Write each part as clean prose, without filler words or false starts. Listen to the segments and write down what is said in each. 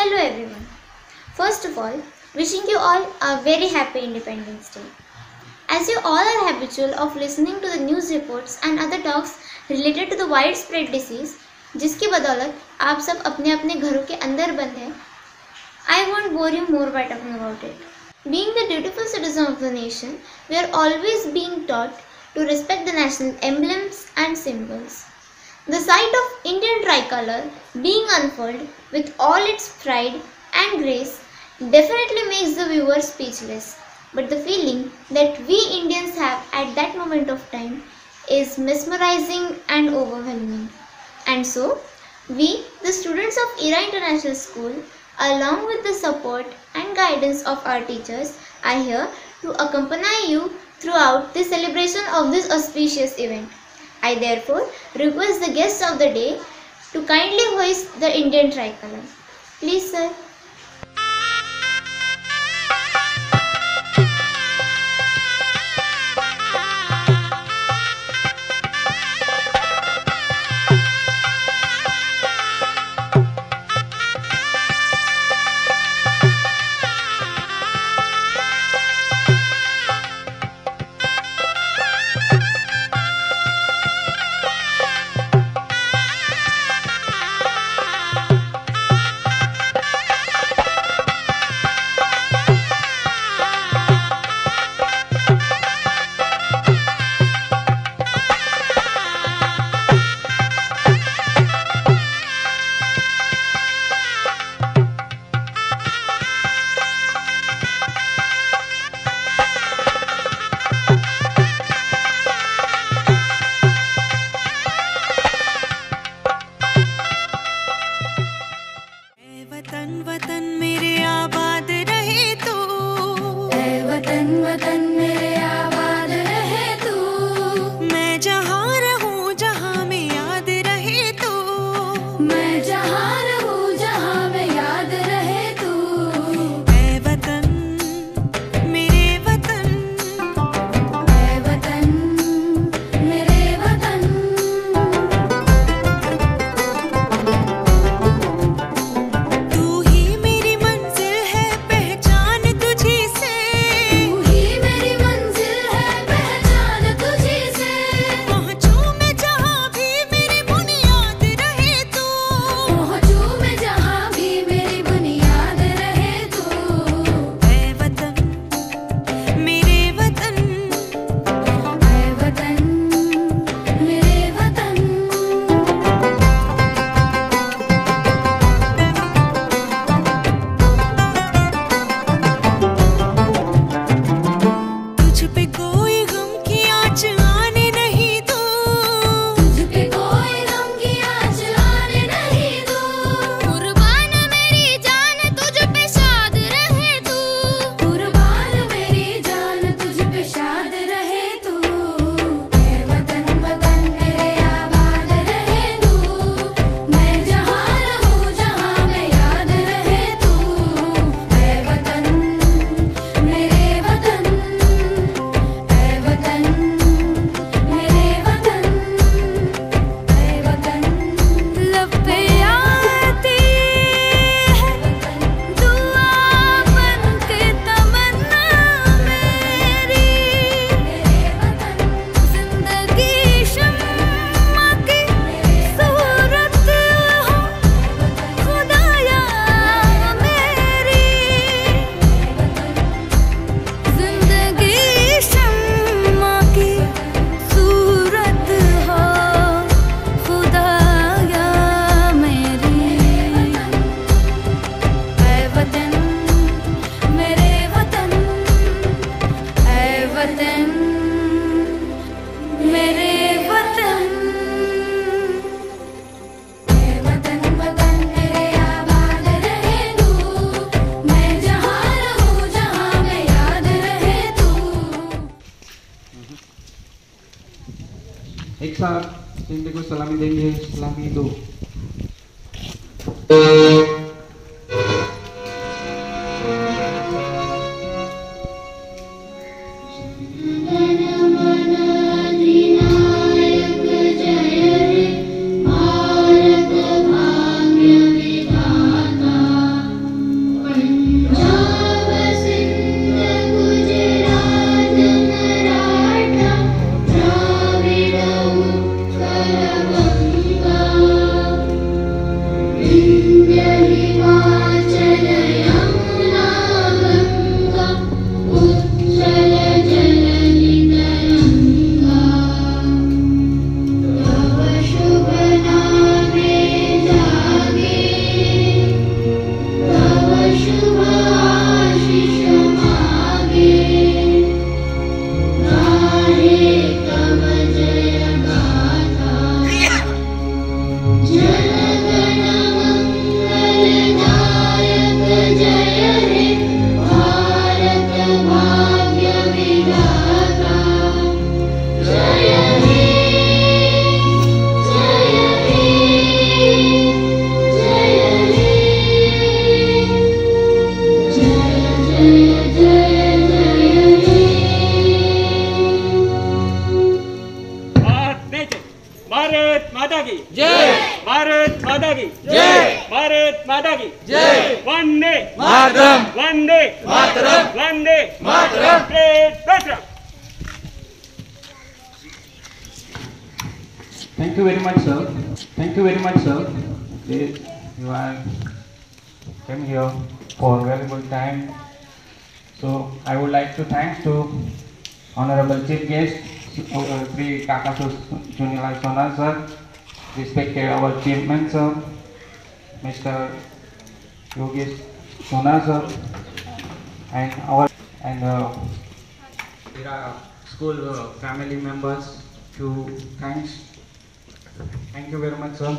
Hello everyone. First of all, wishing you all a very happy Independence Day. As you all are habitual of listening to the news reports and other talks related to the widespread disease, जिसकी बदौलत आप सब अपने अपने घरों के अंदर बंद हैं, I won't bore you more by talking about it. Being the dutiful citizen of the nation, we are always being taught to respect the national emblems and symbols. The sight of Indian tricolor being unfurled with all its pride and grace definitely makes the viewer speechless. But the feeling that we Indians have at that moment of time is mesmerizing and overwhelming. And so, we, the students of ERA International School, along with the support and guidance of our teachers, are here to accompany you throughout the celebration of this auspicious event. I therefore request the guests of the day to kindly hoist the Indian tricolor. Please, sir. वतन मेरे आबाद रहे तू, ऐ वतन वतन मेरे आबाद रहे तू। मैं जहाँ रहूँ जहाँ में याद रहे तू, मैं जहाँ रहूँ जहाँ में याद रहे तू। ऐ वतन मेरे वतन, ऐ वतन मेरे वतन। एक साथ झंडे को सलामी देंगे। सलामी दो। भारत माता की जय। भारत माता की जय। भारत माता की जय। वंदे मातरम। वंदे मातरम। वंदे मातरम। मातरम। Thank you very much, sir. Thank you very much, sir. You are came here for valuable time. So I would like to thank to Honorable Chief Guest, Sri Kakasu Junilai Sonal sir, respected our chairman sir, Mr. Yogesh Sonal sir, and our school family members. To thanks. Thank you very much, sir.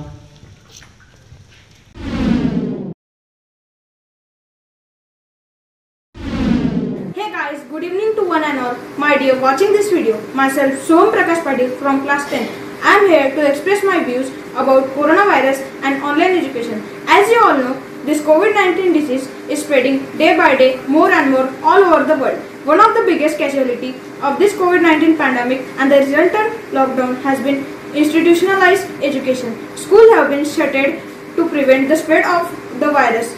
Hey guys, good evening to one and all. My dear, watching this video, myself Som Prakash Patil from class 10. I am here to express my views about coronavirus and online education. As you all know, this COVID-19 disease is spreading day by day more and more all over the world. One of the biggest casualty of this COVID-19 pandemic and the resultant lockdown has been institutionalized education. Schools have been shuttered to prevent the spread of the virus,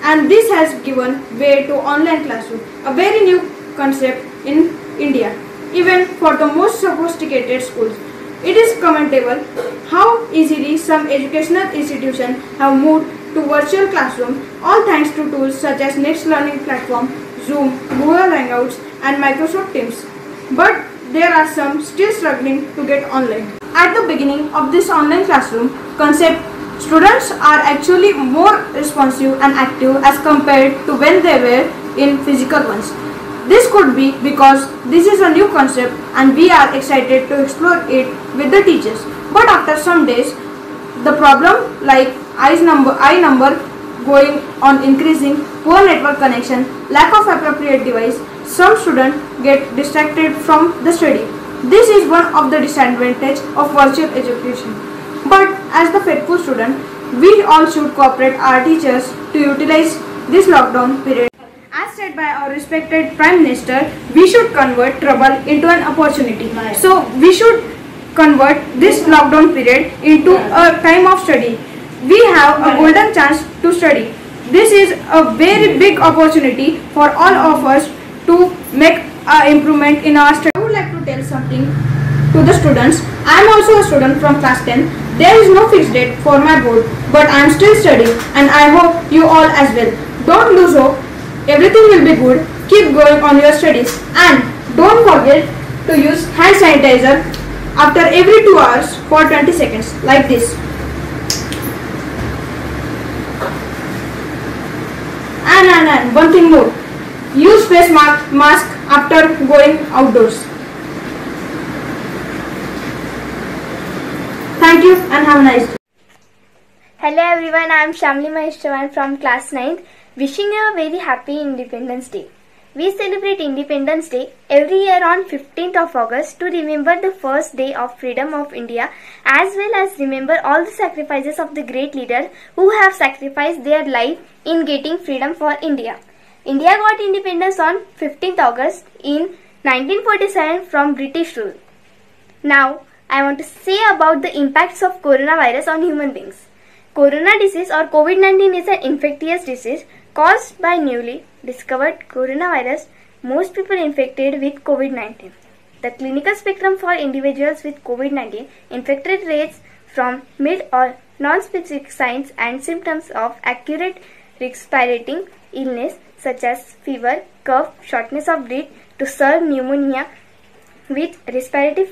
and this has given way to online classroom, a very new concept in India, even for the most sophisticated schools. It is commendable how easily some educational institutions have moved to virtual classroom, all thanks to tools such as Next Learning Platform, Zoom, Google Hangouts and Microsoft Teams. But there are some still struggling to get online. At the beginning of this online classroom concept, students are actually more responsive and active as compared to when they were in physical ones. This could be because this is a new concept and we are excited to explore it with the teachers. But after some days, the problem like eye number going on increasing, poor network connection, lack of appropriate device, some students get distracted from the study. This is one of the disadvantages of virtual education. But as the faithful student, we all should cooperate our teachers to utilize this lockdown period. As said by our respected Prime Minister, we should convert trouble into an opportunity. So we should convert this lockdown period into a time of study. We have a golden chance to study. This is a very big opportunity for all of us to make an improvement in our study. I would like to tell something to the students. I am also a student from class 10. There is no fixed date for my board, but I am still studying and I hope you all as well. Don't lose hope. Everything will be good. Keep going on your studies and don't forget to use hand sanitizer after every 2 hours for 20 seconds like this. And one thing more. Use face mask after going outdoors. Thank you and have a nice day. Hello everyone, I am Shamli Mahesh Chavan from class 9th. Wishing you a very happy Independence Day. We celebrate Independence Day every year on 15th of August to remember the first day of freedom of India, as well as remember all the sacrifices of the great leaders who have sacrificed their life in getting freedom for India. India got independence on 15th August in 1947 from British rule. Now, I want to say about the impacts of coronavirus on human beings. Corona disease or COVID-19 is an infectious disease caused by newly discovered coronavirus. Most people infected with COVID-19. The clinical spectrum for individuals with COVID-19 infected ranges from mild or non-specific signs and symptoms of acute respiratory illness such as fever, cough, shortness of breath to severe pneumonia with respiratory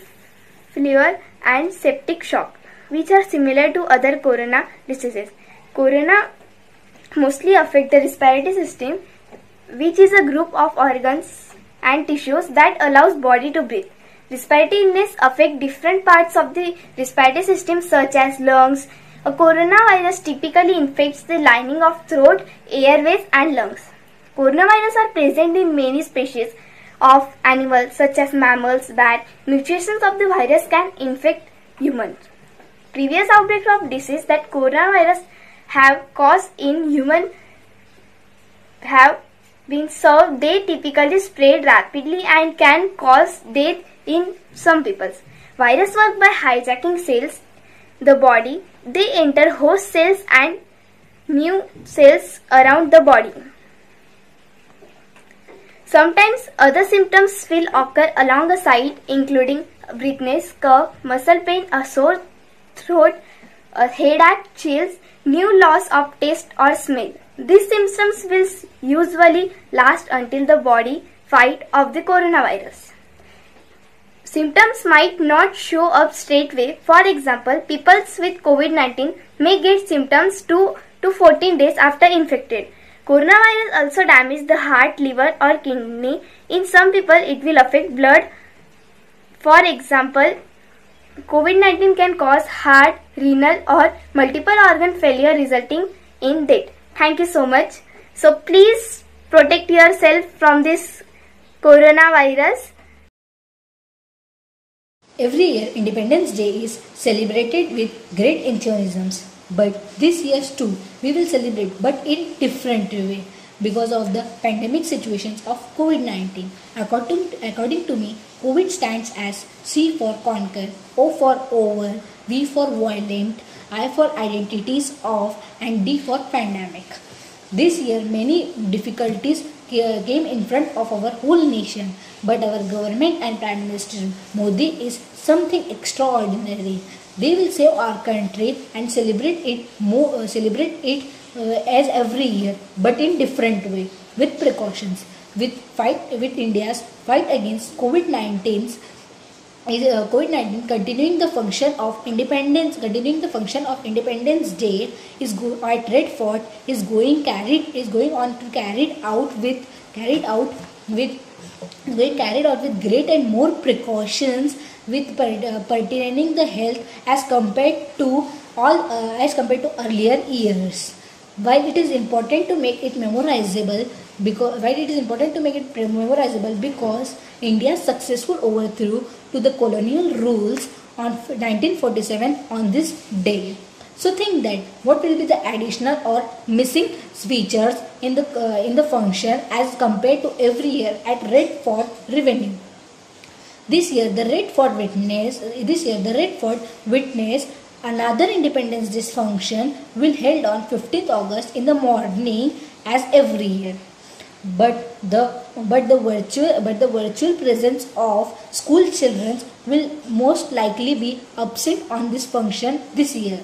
failure and septic shock, which are similar to other corona diseases. Corona mostly affect the respiratory system, which is a group of organs and tissues that allows body to breathe. Respiratory illness affect different parts of the respiratory system such as lungs. A coronavirus typically infects the lining of throat, airways and lungs. Coronavirus are present in many species of animals such as mammals, bats. Mutations of the virus can infect humans. Previous outbreaks of disease that coronavirus have caused in human have been served. They typically spread rapidly and can cause death in some people. Virus work by hijacking cells, the body. They enter host cells and new cells around the body. Sometimes other symptoms will occur along the side, including breathlessness, cough, muscle pain, a sore throat, a headache, chills, new loss of taste or smell. These symptoms will usually last until the body fight off the coronavirus. Symptoms might not show up straight away. For example, people with COVID-19 may get symptoms 2 to 14 days after infected. Coronavirus also damages the heart, liver or kidney. In some people, it will affect blood. For example, COVID-19 can cause heart, renal or multiple organ failure resulting in death. Thank you so much. So please protect yourself from this coronavirus. Every year, Independence Day is celebrated with great enthusiasm. But this year too, we will celebrate, but in different way because of the pandemic situations of COVID-19. According to me, COVID stands as C for conquer, O for over, V for violent, I for identities of, and D for pandemic. This year, many difficulties came in front of our whole nation, but our government and Prime Minister Modi is something extraordinary. They will save our country and celebrate it as every year, but in different way, with precautions. With India's fight against COVID-19, continuing the function of Independence Day at Red Fort is going on to carried out with great and more precautions with pertaining the health as compared to earlier years. While it is important to make it memorizable because India's successful overthrow to the colonial rules on 1947 on this day. So think that what will be the additional or missing features in the function as compared to every year at Red Fort Revenue. This year the Red Fort witnessed another Independence Day function will held on 15th August in the morning as every year. But the virtual presence of school children will most likely be absent on this function this year.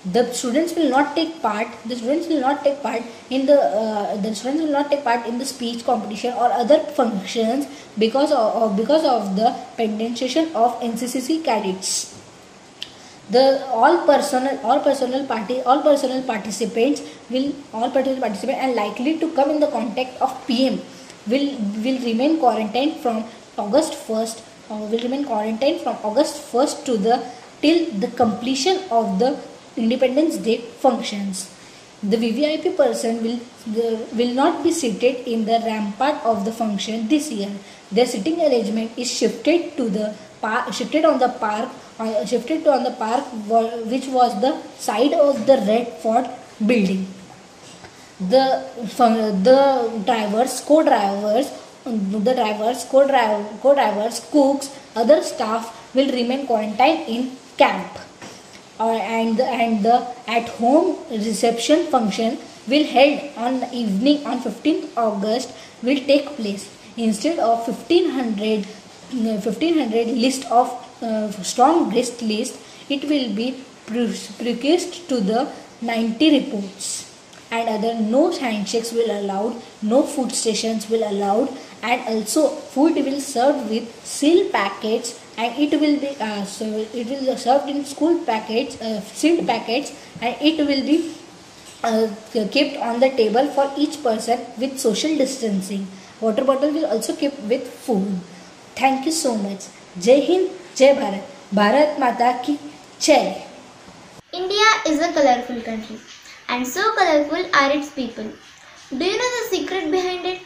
The students will not take part in the speech competition or other functions because of the penetration of NCCC cadets. All personnel participants and likely to come in the contact of PM will remain quarantined from August 1st. Till the completion of the Independence Day functions. The VVIP person will not be seated in the rampart of the function this year. Their sitting arrangement is shifted on the park, which was the side of the Red Fort building. The co-drivers, cooks, other staff will remain quarantined in camp. And the at-home reception function will held on the evening on 15th August will take place. Instead of 1500 list of strong guest list, it will be reduced to the 90 reports. And other no handshakes will allowed, no food stations will allowed, and also food will served with sealed packets, and it will be served in school packets, sealed packets, and it will be kept on the table for each person with social distancing. Water bottle will also kept with food. Thank you so much. Jai Hind, Jai Bharat. Bharat Mata ki Jai. India is a colorful country, and so colorful are its people. Do you know the secret behind it?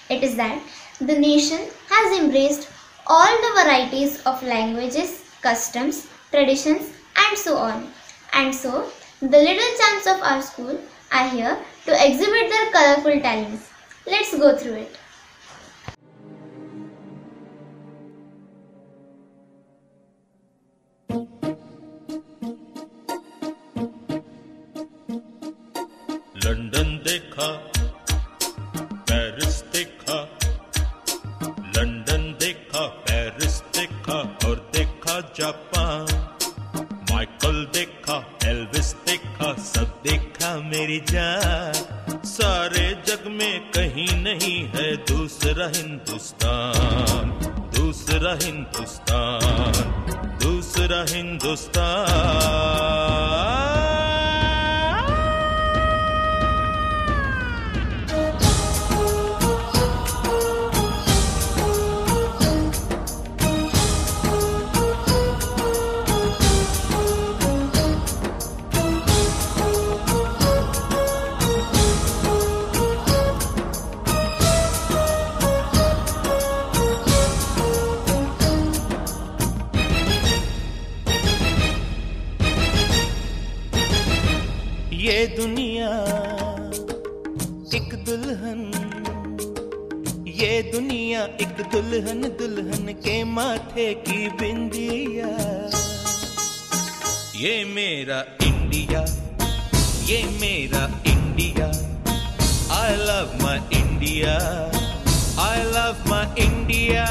It is that the nation has embraced all the varieties of languages, customs, traditions, and so on. And so, the little champs of our school are here to exhibit their colorful talents. Let's go through it. देखा, Paris देखा, London देखा, Paris देखा और देखा Japan, Michael देखा, Elvis देखा, सब देखा मेरी जान। सारे जग में कहीं नहीं है दूसरा हिंदुस्तान, दूसरा हिंदुस्तान, दूसरा हिंदुस्तान। ये दुनिया एक दुल्हन, ये दुनिया एक दुल्हन, दुल्हन के माथे की बिंदिया। ये मेरा इंडिया, ये मेरा India, I love my India, I love my India।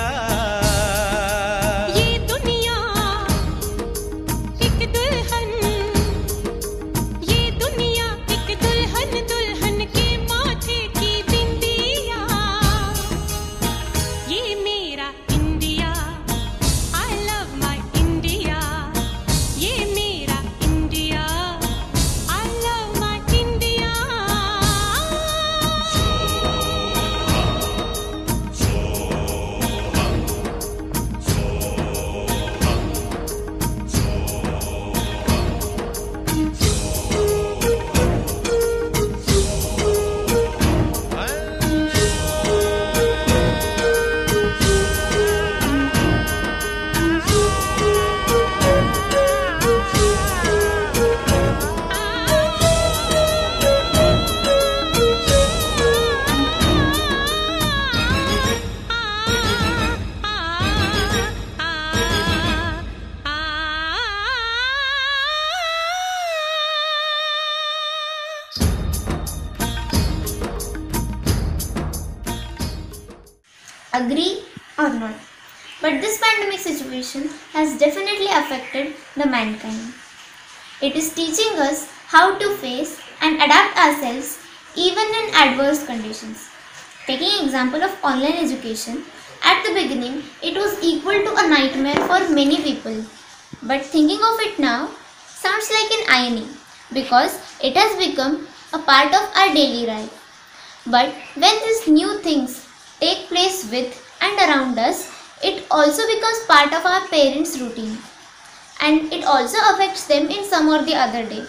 Agree or not, but this pandemic situation has definitely affected the mankind. It is teaching us how to face and adapt ourselves even in adverse conditions. Taking example of online education, at the beginning it was equal to a nightmare for many people, but thinking of it now sounds like an irony because it has become a part of our daily life. But when these new things take place with and around us, it also becomes part of our parents' routine, and it also affects them in some or the other day.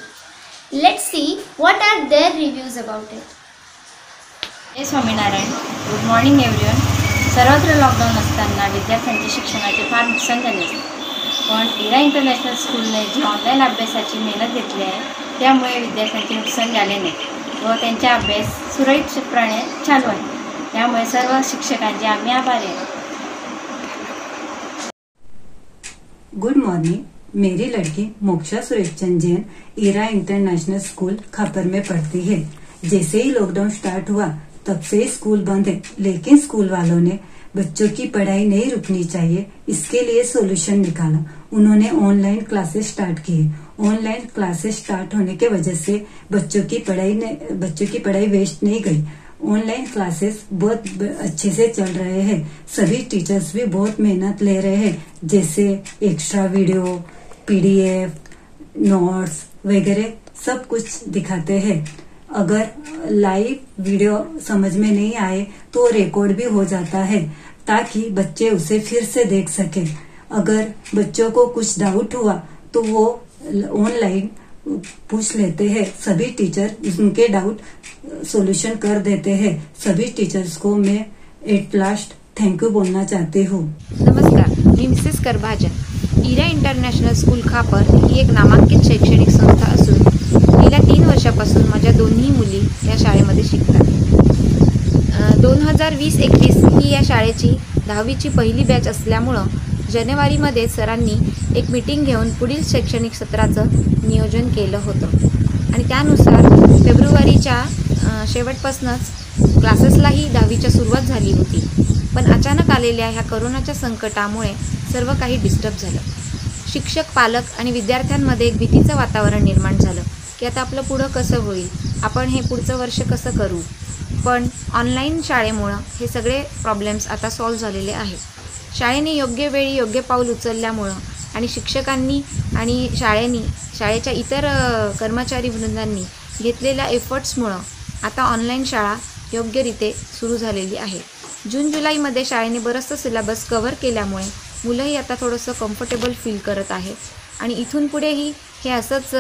Let's see what are their reviews about it. Jai Swaminarayan. Good morning everyone. सर्वत्र lockdown असताना विद्यार्थ्यांच्या शिक्षणाचे फार नुकसान झाले असते, पण इरा international स्कूलने जी online अभ्यासाची मेहनत घेतली आहे त्यामुळे विद्यार्थ्यांचे नुकसान झाले नाही व त्यांचा अभ्यास सुरळीतपणे चालू आहे. त्यामुळे सर्व शिक्षकांचे आम्ही आभारी आहे. Good morning. मेरी लड़की मोक्षा सुरेशचंद जैन इरा इंटरनेशनल स्कूल खापर में पढ़ती है. जैसे ही लॉकडाउन स्टार्ट हुआ तब से स्कूल बंद है, लेकिन स्कूल वालों ने बच्चों की पढ़ाई नहीं रुकनी चाहिए, इसके लिए सॉल्यूशन निकाला. उन्होंने ऑनलाइन क्लासेस स्टार्ट किए. ऑनलाइन क्लासेस स्टार्ट होने के वजह से बच्चों की पढ़ाई वेस्ट नहीं गई. ऑनलाइन क्लासेस बहुत अच्छे से चल रहे हैं. सभी टीचर्स भी बहुत मेहनत ले रहे हैं, जैसे एक्स्ट्रा वीडियो, पीडीएफ, नोट्स वगैरह सब कुछ दिखाते हैं. अगर लाइव वीडियो समझ में नहीं आए तो रिकॉर्ड भी हो जाता है ताकि बच्चे उसे फिर से देख सके. अगर बच्चों को कुछ डाउट हुआ तो वो ऑनलाइन पूछ लेते हैं. सभी टीचर उनके डाउट सॉल्यूशन कर देते हैं. सभी टीचर्स को मैं एट लास्ट थैंक यू बोलना चाहती हूँ. नमस्कार, मी मिसेस करभाजन. इरा इंटरनॅशनल स्कूल खापर ही एक नामांकित शैक्षणिक संस्था असून गेल्या 3 वर्षापासून माझ्या दोन्ही मुली या शाळेमध्ये शिकतात. 2020-21 ही या शाळेची 10वीची पहिली बॅच असल्यामुळं जानेवारीमध्ये सरांनी एक मीटिंग घेऊन पुढील शैक्षणिक सत्राचं नियोजन केलं होतं आणि त्यानुसार फेब्रुवारीच्या शेवटपासूनच क्लासेसलाही 10वीच्या सुरुवात झाली होती. पण अचानक आलेल्या ह्या करोनाच्या संकटामुळे सर्व काही डिस्टर्ब झालं. शिक्षक, पालक आणि विद्यार्थ्यांमध्ये एक भीतीचं वातावरण निर्माण झालं की आता आपलं पुढं कसं होईल, आपण हे पुढचं वर्ष कसं करू. पण ऑनलाईन शाळेमुळं हे सगळे प्रॉब्लेम्स आता सॉल्व्ह झालेले आहेत. शाळेने योग्य वेळी योग्य पाऊल उचलल्यामुळं आणि शिक्षकांनी आणि शाळेच्या इतर कर्मचारी वृंदांनी घेतलेल्या एफर्ट्समुळं आता ऑनलाईन शाळा योग्यरीते सुरू झालेली आहे. जून-जुलैमध्ये शाळेने बरंचसं सिलेबस कव्हर केल्यामुळे मुलंही आता थोडंसं कम्फर्टेबल फील करत आहे आणि इथून पुढेही हे असंच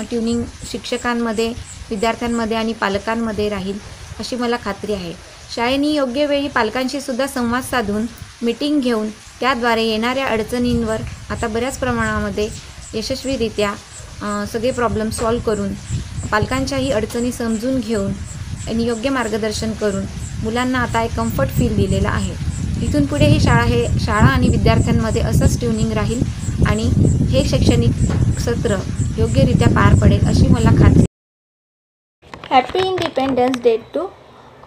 ट्युनिंग शिक्षकांमध्ये, विद्यार्थ्यांमध्ये आणि पालकांमध्ये राहील अशी मला खात्री आहे. शाळेने योग्य वेळी पालकांशी सुद्धा संवाद साधून मीटिंग घेऊन त्याद्वारे येणाऱ्या अडचणींवर आता बऱ्याच प्रमाणामध्ये यशस्वीरित्या सगळे प्रॉब्लेम सॉल्व्ह करून पालकांच्याही अडचणी समजून घेऊन आणि योग्य मार्गदर्शन करून मुलांना आता एक कम्फर्ट फील दिलेला आहे. इथून पुढे ही शाळा आणि विद्यार्थ्यांमध्ये असंच ट्युनिंग राहील आणि हे शैक्षणिक सत्र योग्यरित्या पार पडेल अशी मला खात्री. Happy Independence Day to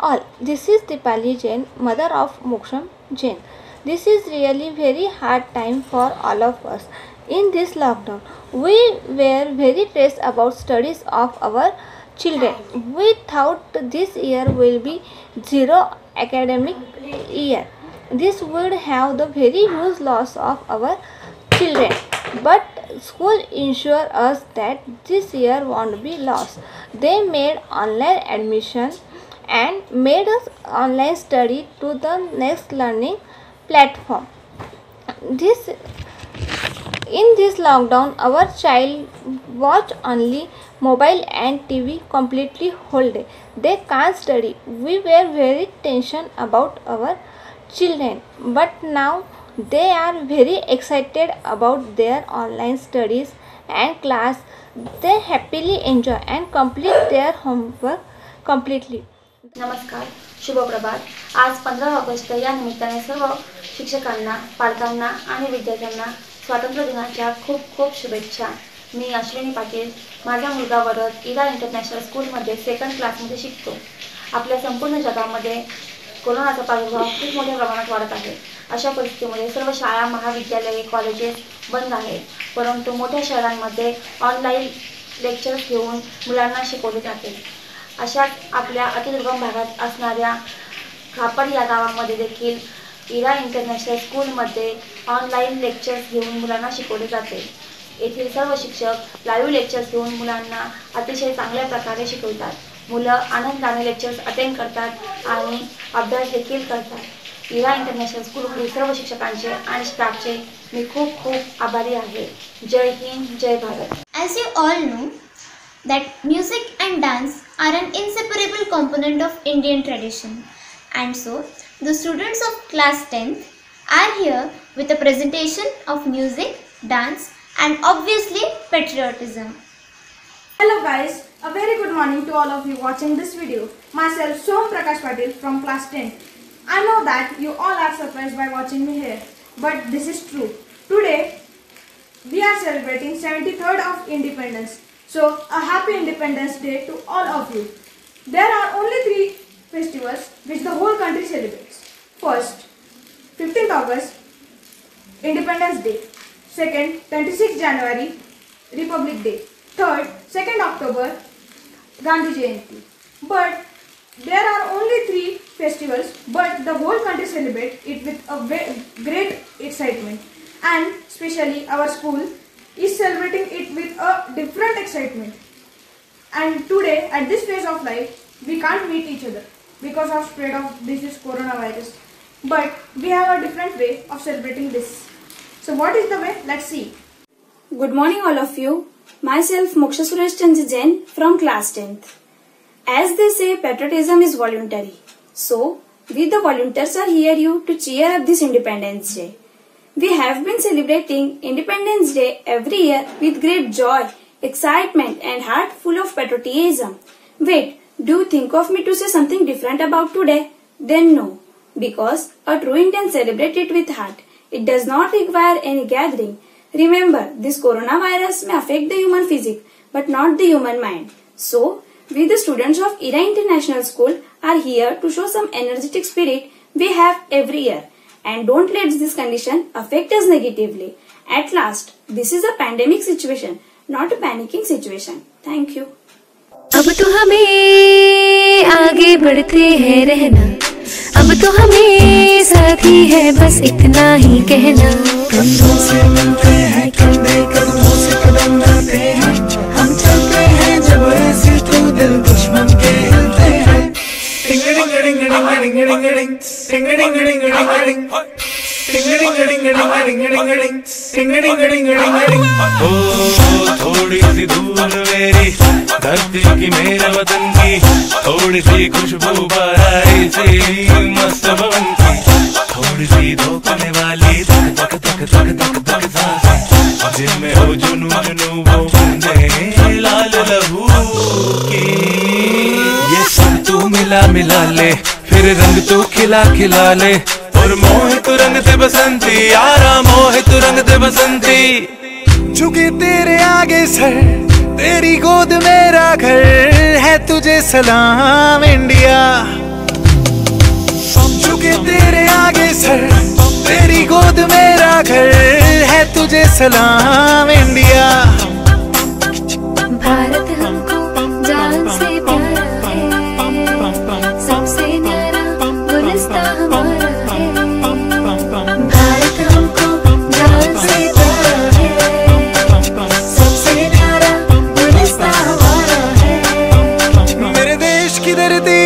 all. This is Dipali Jain, mother of Moksham Jain. This is really very hard time for all of us. In this lockdown, we were very stressed about studies of our children. We thought this year will be zero academic year. This would have the very huge loss of our children. But school ensured us that this year won't be lost. They made online admission and made us online study to the next learning platform. In this lockdown, our child watch only mobile and TV completely whole day. They can't study. We were very tension about our children, but now they are very excited about their online studies and class. They happily enjoy and complete their homework completely. नमस्कार, शुभप्रभात. आज 15 August या निमित्ताने सर्व शिक्षकांना, पालकांना आणि विद्यार्थ्यांना स्वातंत्र्य दिनाच्या खूप खूप शुभेच्छा. मी अश्विनी पाटील. माझा मुलगा वरद इरा इंटरनॅशनल स्कूलमध्ये 2nd क्लासमध्ये शिकतो. आपल्या संपूर्ण जगामध्ये कोरोनाचा प्रादुर्भाव खूप मोठ्या प्रमाणात वाढत आहे. अशा परिस्थितीमध्ये सर्व शाळा, महाविद्यालये, कॉलेजेस बंद आहेत. परंतु मोठ्या शहरांमध्ये ऑनलाईन लेक्चर्स घेऊन मुलांना शिकवले जाते. अशाच आपल्या अतिदुर्गम भागात असणाऱ्या खापर या गावामध्ये देखील इरा इंटरनॅशनल स्कूलमध्ये ऑनलाईन लेक्चर्स घेऊन मुलांना शिकवले जाते. येथील सर्व शिक्षक लाईव्ह लेक्चर्स घेऊन मुलांना अतिशय चांगल्या प्रकारे शिकवतात. मुलं आनंदाने लेक्चर्स अटेंड करतात आणि अभ्यास देखील करतात. इरा इंटरनॅशनल स्कूलमधील सर्व शिक्षकांचे आणि स्टाफचे मी खूप खूप आभारी आहे. जय हिंद, जय Bharat. As you all know that music and dance are an inseparable component of Indian tradition, and so the students of class 10th are here with a presentation of music, dance and obviously patriotism. Hello guys, a very good morning to all of you watching this video. Myself Som Prakash Patil from class 10. I know that you all are surprised by watching me here, but this is true. Today we are celebrating 73rd of Independence. So a happy Independence Day to all of you. There are only 3 festivals which the whole country celebrates. First, 15th August, Independence Day. Second, 26th January, Republic Day. Third, 2nd October, Gandhi Jayanti. But there are only 3 festivals, but the whole country celebrates it with a great excitement. And especially our school is celebrating it with a different excitement. And today, at this phase of life, we can't meet each other because of spread of disease coronavirus. But we have a different way of celebrating this. So what is the way? Let's see. Good morning all of you. Myself Moksha Suresh Jain from class 10th. As they say, patriotism is voluntary. So, we the volunteers are here to cheer up this Independence Day. We have been celebrating Independence Day every year with great joy, excitement and heart full of patriotism. Wait, do you think of me to say something different about today? Then no, because a true Indian celebrates it with heart. It does not require any gathering. Remember, this coronavirus may affect the human physique, but not the human mind. So, we the students of IRA International School are here to show some energetic spirit we have every year and don't let this condition affect us negatively. At last, this is a pandemic situation, not a panicking situation. Thank you. अब तो हमें आगे बढ़ते हैं रहना, अब तो हमें साथी है बस इतना ही कहना। कंधों से मिलते हैं कंधे कदमों से कदम मिलते हैं, हम चलते हैं जब ऐसे तो दिल दुश्मन के हिलते हैं। टिंग डिंग डिंग डिंग डिंग डिंग डिंग टिंग डिंग डिंग डिंग डिंग टिंग डिंग डिंग डिंग डिंग डिंग टिंग डिंग डिंग डिंग डिंग। ओ थोड़ी सी दूर मेरी धरती की मेरे वतन की, थोड़ी सी खुशबू बहाई सी मस्त पवन की, थोड़ी सी धोखने वाली धक धक धक धक धक धक सांसें, जिनमें हो जुनू जुनू वो बूंदे लाल लहू की। ये सब तू मिला मिला ले, फिर रंग तू खिला खिला ले, और मोहित रंग दे बसंती यारा, मोहित रंग दे बसंती। झुके तेरे आगे सर, तेरी गोद मेरा घर है, तुझे सलाम इंडिया। झुके तेरे आगे सर, तेरी गोद मेरा घर है, तुझे सलाम इंडिया। भारत हमको जान से प्यारा है, सबसे न्यारा गुलिस्तान हमारा है। भारत हमको जान से प्यारा है, सबसे न्यारा गुलिस्तान हमारा है। मेरे देश की धरती,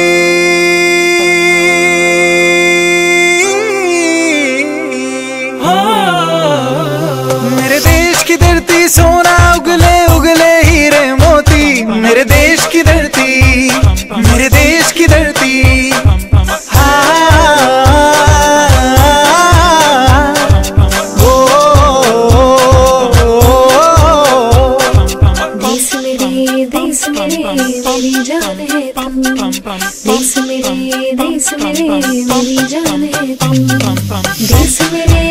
मेरे देश की धरती सोना उगले उगले हीरे मोती, मेरे देश की धरती, मेरे देश की धरती। देश मेरे मेरी जान है तू, देश मेरे मेरी जान है तू, देश मेरे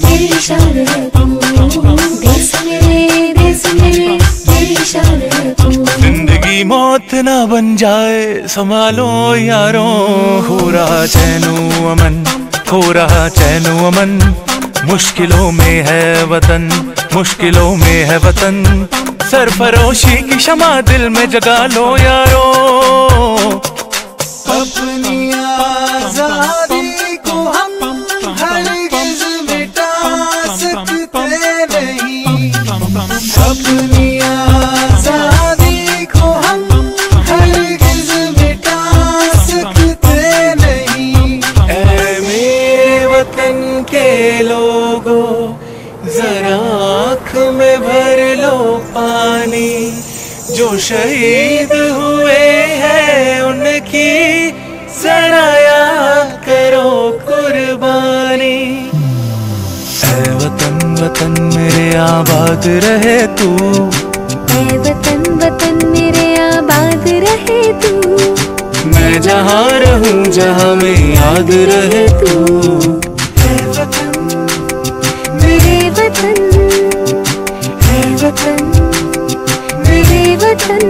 मेरी शान है तू, देश मेरे मेरी शान है तू। जिंदगी मौत ना बन जाए संभालो यारों, हो रहा चैनो अमन, हो रहा चैनो अमन, मुश्किलों में है वतन, मुश्किलों में है वतन। सरफरोशी की शमा दिल में जगा लो यारो, अपनी आजादी को हम हरगिज़ मिटा सकते नहीं, अपनी आजादी को हम हरगिज़ मिटा सकते नहीं। ऐ मेरे वतन के लोगों जरा आँख में भर लो पानी, जो शहीद हुए हैं उनकी जरा याद करो कुर्बानी। ऐ वतन वतन मेरे आबाद रहे तू, ऐ वतन वतन मेरे आबाद रहे तू, मैं जहाँ रहूँ जहाँ में याद रहे तू। ऐ वतन मेरे वतन, ऐ वतन मेरे वतन,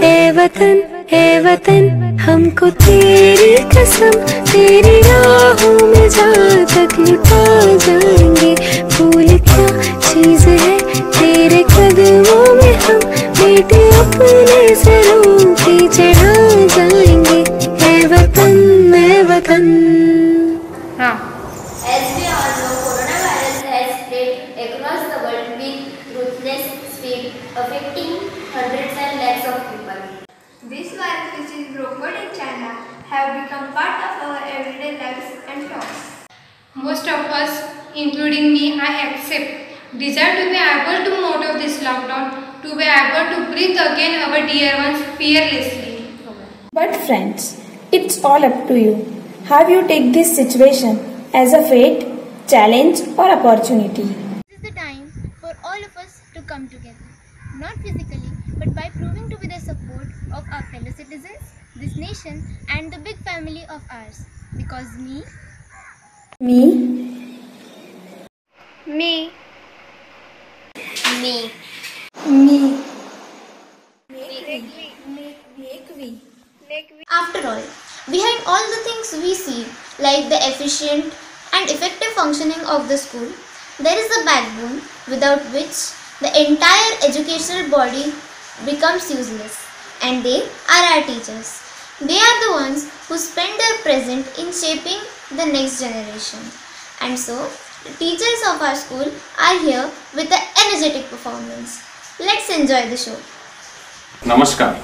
ऐ वतन, ऐ वतन हमको तेरी कसम, तेरी राहों में जहाँ तक लुटा जाएंगे। फूल क्या चीज है तेरे कदमों में, हम बेटे अपने सरों पे चढ़ा जाएंगे। ऐ वतन, ऐ वतन। हाँ। As we all know, coronavirus has spread across the world with ruthless speed, affecting hundreds and lakhs of people. This virus, which is broken in China, have become part of our everyday lives and talks. Most of us, including me, I accept, desire to be able to move out of this lockdown, to be able to breathe again our dear ones fearlessly. But friends, it's all up to you. How you take this situation as a fate, challenge or opportunity. This is the time for all of us to come together, not physically, but by proving to be the support of our fellow citizens, this nation and the big family of ours. Because me, Me, Me, me, me, me, After all, behind all the things we see, like the efficient and effective functioning of the school, there is a backbone without which the entire educational body becomes useless, and they are our teachers. They are the ones who spend their present in shaping the next generation. And so, the teachers of our school are here with an energetic performance. Let's enjoy the show. नमस्कार।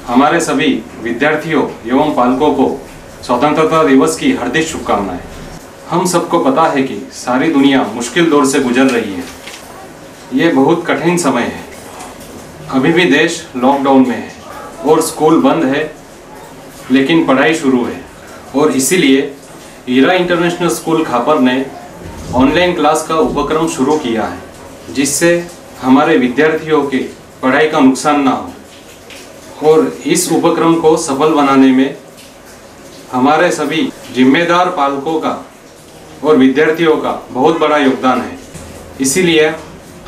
हमारे सभी विद्यार्थियों एवं पालकों को स्वतंत्रता दिवस की हार्दिक शुभकामनाएं। हम सबको पता है कि सारी दुनिया मुश्किल दौर से गुजर रही है। ये बहुत कठिन समय है। अभी भी देश लॉकडाउन में है और स्कूल बंद है, लेकिन पढ़ाई शुरू है। और इसीलिए ईरा इंटरनेशनल स्कूल खापर ने ऑनलाइन क्लास का उपक्रम शुरू किया है, जिससे हमारे विद्यार्थियों की पढ़ाई का नुकसान ना हो। और इस उपक्रम को सफल बनाने में हमारे सभी जिम्मेदार पालकों का और विद्यार्थियों का बहुत बड़ा योगदान है। इसीलिए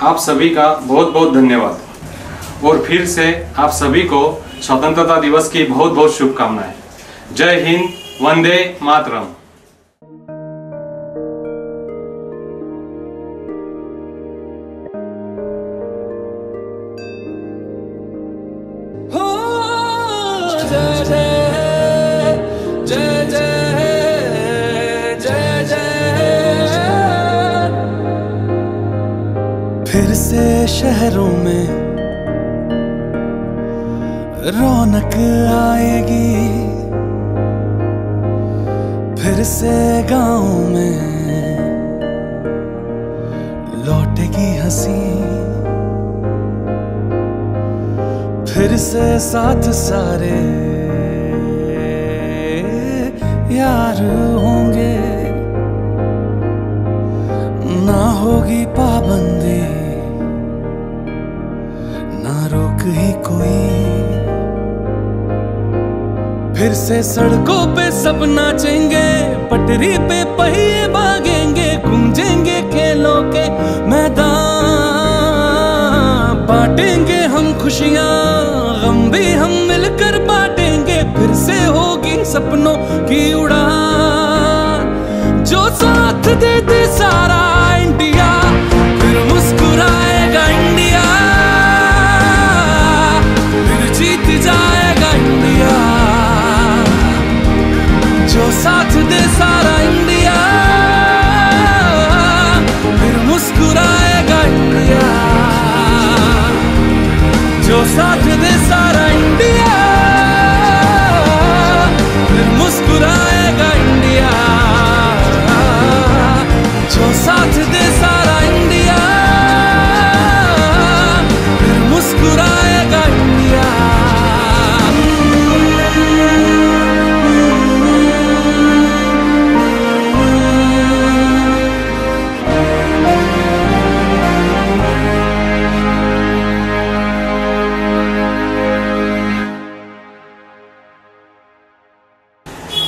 आप सभी का बहुत बहुत धन्यवाद। और फिर से आप सभी को स्वतंत्रता दिवस की बहुत बहुत शुभकामनाएं। जय हिंद, वंदे मातरम। फिर से शहरों में रौनक आएगी, फिर से गाँव में लौटेगी हंसी, फिर से साथ सारे यार होंगे। ना होगी पाबंदी, ना रोक ही कोई। फिर से सड़कों पे सब नाचेंगे, पटरी पे पहिए भागेंगे, गूंजेंगे खेलों के मैदान। बांटेंगे हम खुशियाँ, गम भी हम मिलकर बांटेंगे। फिर से होगी सपनों की उड़ान, जो साथ दे दे सारा इंडिया, फिर मुस्कुराएगा इंडिया, फिर जीत जाएगा इंडिया। जो साथ दे सारा इंडिया, फिर मुस्कुराएगा इंडिया। जो साथ दे सारा इंडिया, फिर मुस्कुराएगा इंडिया। जो साथ दे सारा इंडिया, फिर मुस्कुराएगा India.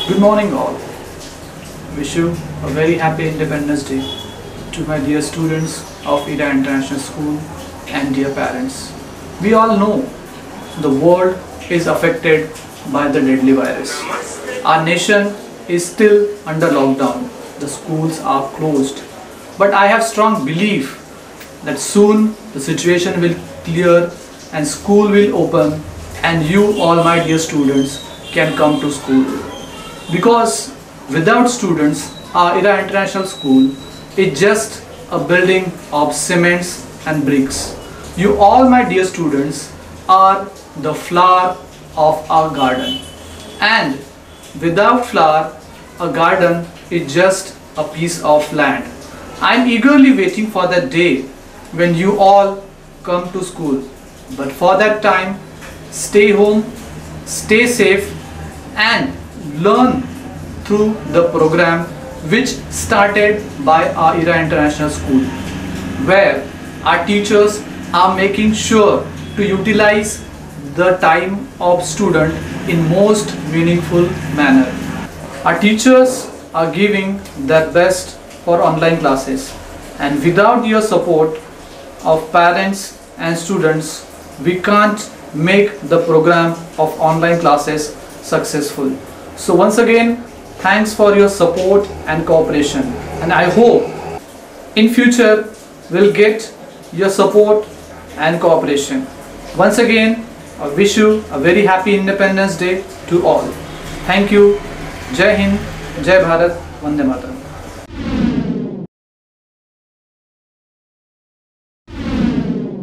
Good morning all. Wish you a very happy Independence Day to my dear students of Ira International School and dear parents. We all know the world is affected by the deadly virus. Our nation is still under lockdown. The schools are closed. But I have strong belief that soon the situation will clear and school will open and you all my dear students can come to school. Because without students, our Ira International School is just a building of cements and bricks. You all my dear students are the flower of our garden. And without flower, a garden is just a piece of land. I am eagerly waiting for that day when you all come to school. But for that time, stay home, stay safe and learn through the program which started by our Ira International School, where our teachers are making sure to utilize the time of student in most meaningful manner. Our teachers are giving their best for online classes, and without your support of parents and students, we can't make the program of online classes successful. So once again, thanks for your support and cooperation, and I hope in future we'll get your support and cooperation. Once again, I wish you a very happy Independence Day to all. Thank you. Jai Hind, Jai Bharat, Vande Mataram.